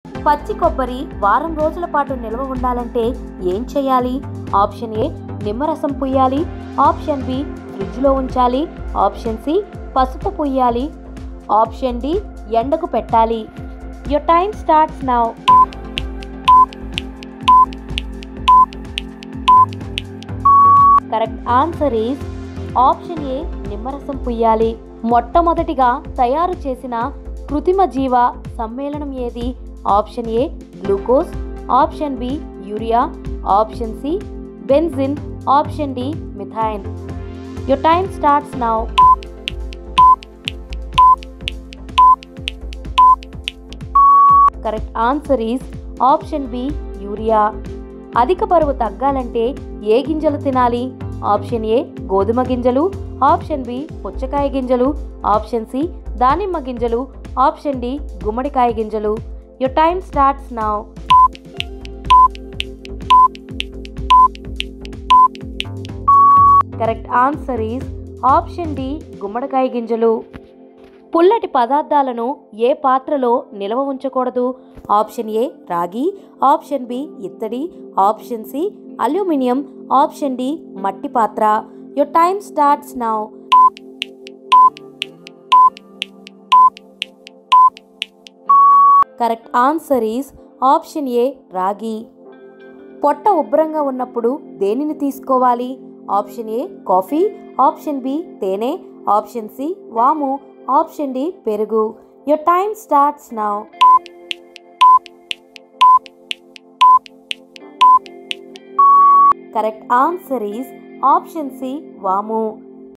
పచ్చి కొబ్బరి వారం రోజుల పాటు నిల్వ ఉండాలంటే ఏం చేయాలి? ఆప్షన్ ఏ నిమ్మరసం పుయ్యాలి, ఆప్షన్ బి ఫ్రిడ్జ్లో ఉంచాలి, ఆప్షన్ సి పసుపు పుయ్యాలి, ఆప్షన్ డి ఎండకు పెట్టాలి. Your time starts now. Correct answer is option A నిమ్మరసం పుయ్యాలి. మొట్టమొదటిగా తయారు చేసిన కృత్రిమ జీవ సమ్మేళనం ఏది? Option A glucose, option B urea, option C benzene, option D methane. Your time starts now. Correct answer is option B urea. అధిక బరువు తగ్గాలంటే ఏ గింజలు తినాలి? ఆప్షన్ ఏ గోధుమ గింజలు, ఆప్షన్ బి పుచ్చకాయ గింజలు, ఆప్షన్ సి దానిమ్మ గింజలు, ఆప్షన్ డి గుమ్మడికాయ గింజలు. Your time starts now. Correct answer is option D గుమ్మడికాయ గింజలు. పుల్లటి పదార్థాలను ఏ పాత్రలో నిల్వ ఉంచకూడదు? ఆప్షన్ ఏ రాగి, ఆప్షన్ బి ఇత్తడి, option C aluminium, option D మట్టి పాత్ర. Your time starts now. Correct answer is option A రాగి. పొట్ట ఉబ్బరంగా ఉన్నప్పుడు దేనిని తీసుకోవాలి? Option A coffee, option B తేనె, ఆప్షన్ సి వాము, ఆప్షన్ డి పెరుగు. Your time starts now. Correct answer is option C వాము.